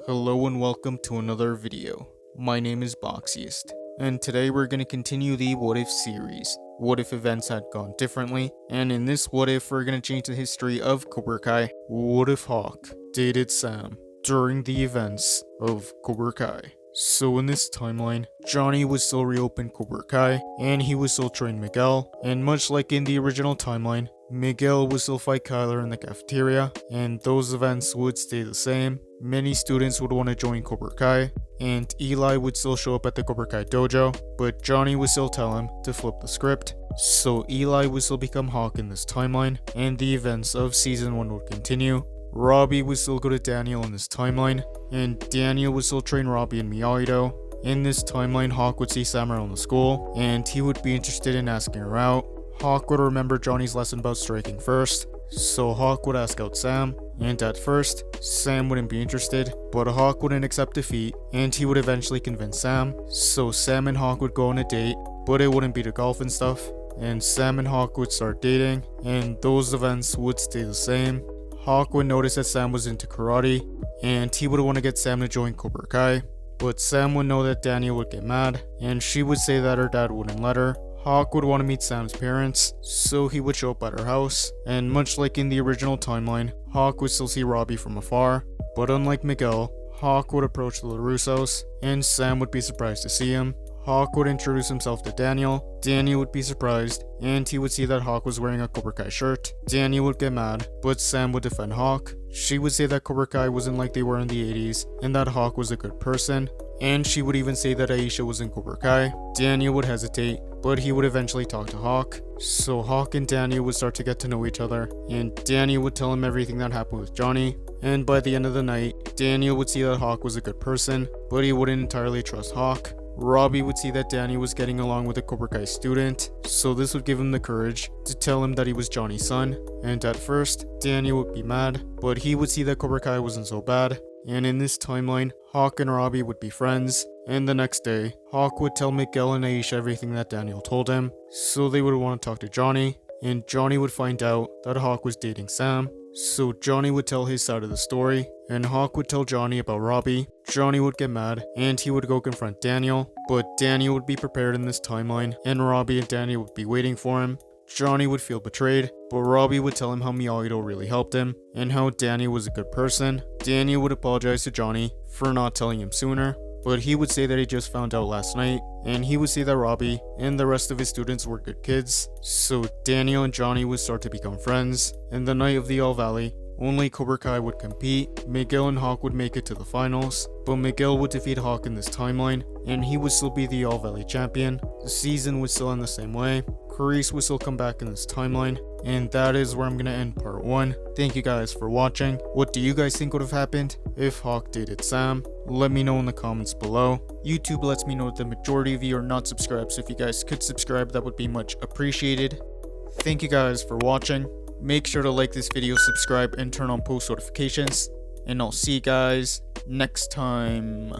Hello and welcome to another video. My name is Boxiest, and today we're going to continue the What If series. What if events had gone differently? And in this What If, we're going to change the history of Cobra Kai. What if Hawk dated Sam during the events of Cobra Kai? So in this timeline, Johnny was still reopened Cobra Kai, and he was still trained Miguel, and much like in the original timeline, Miguel would still fight Kyler in the cafeteria, and those events would stay the same. Many students would want to join Cobra Kai, and Eli would still show up at the Cobra Kai dojo, but Johnny would still tell him to flip the script. So Eli would still become Hawk in this timeline, and the events of Season 1 would continue. Robbie would still go to Daniel in this timeline, and Daniel would still train Robbie in Miyagi-Do. In this timeline, Hawk would see Sam around the school, and he would be interested in asking her out. Hawk would remember Johnny's lesson about striking first, so Hawk would ask out Sam, and at first, Sam wouldn't be interested, but Hawk wouldn't accept defeat, and he would eventually convince Sam, so Sam and Hawk would go on a date, but it wouldn't be to golf and stuff, and Sam and Hawk would start dating, and those events would stay the same. Hawk would notice that Sam was into karate, and he would want to get Sam to join Cobra Kai, but Sam would know that Daniel would get mad, and she would say that her dad wouldn't let her. Hawk would want to meet Sam's parents, so he would show up at her house, and much like in the original timeline, Hawk would still see Robbie from afar, but unlike Miguel, Hawk would approach the LaRussos, and Sam would be surprised to see him. Hawk would introduce himself to Daniel, Daniel would be surprised, and he would see that Hawk was wearing a Cobra Kai shirt. Daniel would get mad, but Sam would defend Hawk. She would say that Cobra Kai wasn't like they were in the 80s, and that Hawk was a good person, and she would even say that Aisha was in Cobra Kai. Daniel would hesitate, but he would eventually talk to Hawk. So Hawk and Daniel would start to get to know each other, and Daniel would tell him everything that happened with Johnny. And by the end of the night, Daniel would see that Hawk was a good person, but he wouldn't entirely trust Hawk. Robbie would see that Danny was getting along with a Cobra Kai student, so this would give him the courage to tell him that he was Johnny's son. And at first, Danny would be mad, but he would see that Cobra Kai wasn't so bad. And in this timeline, Hawk and Robbie would be friends, and the next day, Hawk would tell Miguel and Aisha everything that Daniel told him, so they would want to talk to Johnny, and Johnny would find out that Hawk was dating Sam. So Johnny would tell his side of the story, and Hawk would tell Johnny about Robbie. Johnny would get mad, and he would go confront Daniel, but Daniel would be prepared in this timeline, and Robbie and Daniel would be waiting for him. Johnny would feel betrayed, but Robbie would tell him how Miyagi-Do really helped him, and how Daniel was a good person. Daniel would apologize to Johnny for not telling him sooner, but he would say that he just found out last night, and he would say that Robbie and the rest of his students were good kids. So Daniel and Johnny would start to become friends, and the night of the All Valley, only Cobra Kai would compete. Miguel and Hawk would make it to the finals, but Miguel would defeat Hawk in this timeline, and he would still be the All Valley champion. The season would still end the same way. Carice would still come back in this timeline, and that is where I'm gonna end part 1. Thank you guys for watching. What do you guys think would have happened if Hawk dated Sam? Let me know in the comments below. YouTube lets me know that the majority of you are not subscribed, so if you guys could subscribe, that would be much appreciated. Thank you guys for watching. Make sure to like this video, subscribe, and turn on post notifications. And I'll see you guys next time.